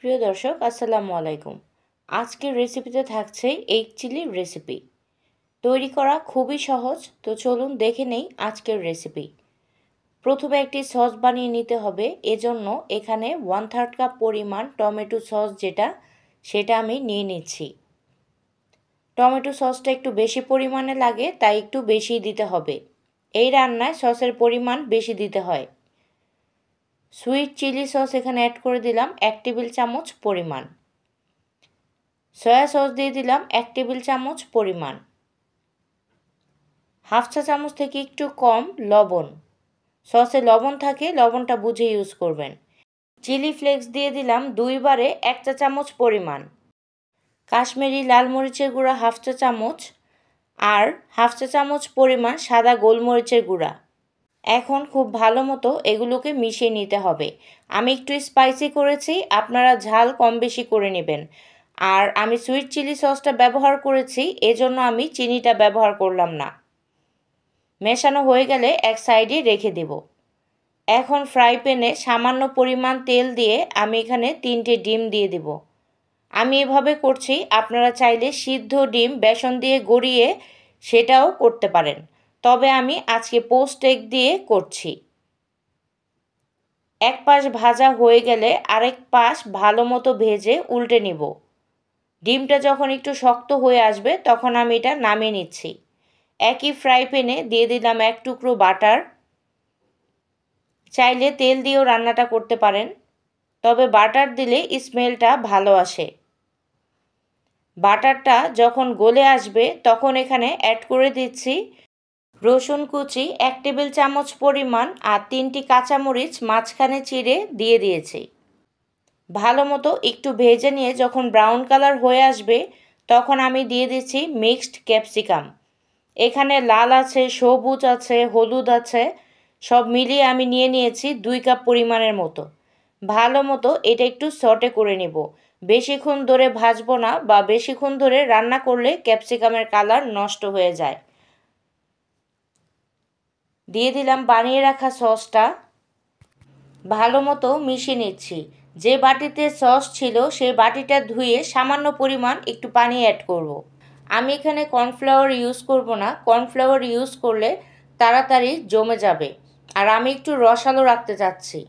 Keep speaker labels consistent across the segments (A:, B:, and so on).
A: প্রিয় দর্শক আসসালামু আলাইকুম। আজকের রেসিপিতে থাকছে এগ চিলি রেসিপি। তৈরি করা খুবই সহজ, তো চলুন দেখে নেই আজকের রেসিপি। প্রথমে একটি সস বানিয়ে নিতে হবে। এজন্য এখানে 1/3 কাপ পরিমাণ টমেটো সস সেটা আমি নিয়ে নিচ্ছি। টমেটো সসটা একটু বেশি পরিমাণে লাগে, তাই একটু বেশি দিতে হবে। এই রান্নায় সসের পরিমাণ বেশি দিতে হয়। সুইট চিলি সস এখানে অ্যাড করে দিলাম 1 টেবিল চামচ পরিমাণ। সয়া সস দিয়ে দিলাম 1 টেবিল চামচ পরিমাণ। হাফ চা চামচ থেকে একটু কম লবণ। সসে লবণ থাকে, লবণটা বুঝে ইউজ করবেন। চিলি ফ্লেক্স দিয়ে দিলাম 2 বারে 1 চা চামচ পরিমাণ। কাশ্মীরি লাল মরিচের গুঁড়া হাফ চা চামচ আর হাফ চা চামচ পরিমাণ সাদা গোলমরিচের গুঁড়া। এখন খুব ভালো মতো এগুলোকে মিশিয়ে নিতে হবে। আমি একটু স্পাইসি করেছি, আপনারা ঝাল কম বেশি করে নেবেন। আর আমি সুইট চিলি সসটা ব্যবহার করেছি, এজন্য আমি চিনিটা ব্যবহার করলাম না। মেশানো হয়ে গেলে এক সাইডে রেখে দেব। এখন ফ্রাই প্যানে সামান্য পরিমাণ তেল দিয়ে আমি এখানে 3টে ডিম দিয়ে দেব। আমি এভাবে করছি, আপনারা চাইলে সিদ্ধ ডিম বেসন দিয়ে গড়িয়ে সেটাও করতে পারেন, তবে আমি আজকে পোস্ট এগ দিয়ে করছি। এক পাশ ভাজা হয়ে গেলে আরেক পাশ ভালো মতো ভেজে উল্টে নিব। ডিমটা যখন একটু শক্ত হয়ে আসবে তখন আমি এটা নামিয়ে নিচ্ছি। একই ফ্রাই প্যানে দিয়ে দিলাম 1 টুকরো বাটার। চাইলে তেল দিয়েও রান্নাটা করতে পারেন, তবে বাটার দিলে স্মেলটা ভালো আসে। বাটারটা যখন গলে আসবে তখন এখানে অ্যাড করে দিচ্ছি রসুন কুচি 1 টেবিল চামচ পরিমাণ আর 3টি কাঁচামরিচ মাঝখানে চিড়ে দিয়ে দিয়েছি। ভালো মতো একটু ভেজে নিয়ে যখন ব্রাউন কালার হয়ে আসবে তখন আমি দিয়ে দিচ্ছি মিক্সড ক্যাপসিকাম। এখানে লাল আছে, সবুজ আছে, হলুদ আছে, সব মিলিয়ে আমি নিয়ে নিয়েছি 2 কাপ পরিমাণের মতো। ভালো মতো এটা একটু সটে করে নেব। বেশিক্ষণ ধরে ভাজবো না, বা বেশিক্ষণ ধরে রান্না করলে ক্যাপসিকামের কালার নষ্ট হয়ে যায়। দিয়ে দিলাম বানিয়ে রাখা সসটা। ভালো মতো মিশিয়ে নিচ্ছি। যে বাটিতে সস ছিল সেই বাটিটা ধুয়ে সামান্য পরিমাণ একটু পানি অ্যাড করব। আমি এখানে কর্নফ্লাওয়ার ইউজ করব না, কর্নফ্লাওয়ার ইউজ করলে তাড়াতাড়ি জমে যাবে, আর আমি একটু রসালো রাখতে চাচ্ছি।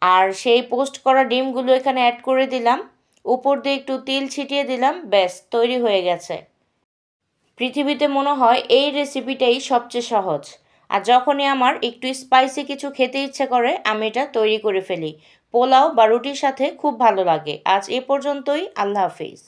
A: আর সেই পোস্ট করা ডিমগুলো এখানে অ্যাড করে দিলাম, উপর দিয়ে একটু তিল ছিটিয়ে দিলাম, ব্যাস তৈরি হয়ে গেছে। পৃথিবীতে মনে হয় এই রেসিপিটাই সবচেয়ে সহজ। আর যখনই আমার একটু স্পাইসি কিছু খেতে ইচ্ছে করে আমি এটা তৈরি করে ফেলি। পোলাও বা রুটির সাথে খুব ভালো লাগে। আজ এ পর্যন্তই। আল্লাহ হাফিজ।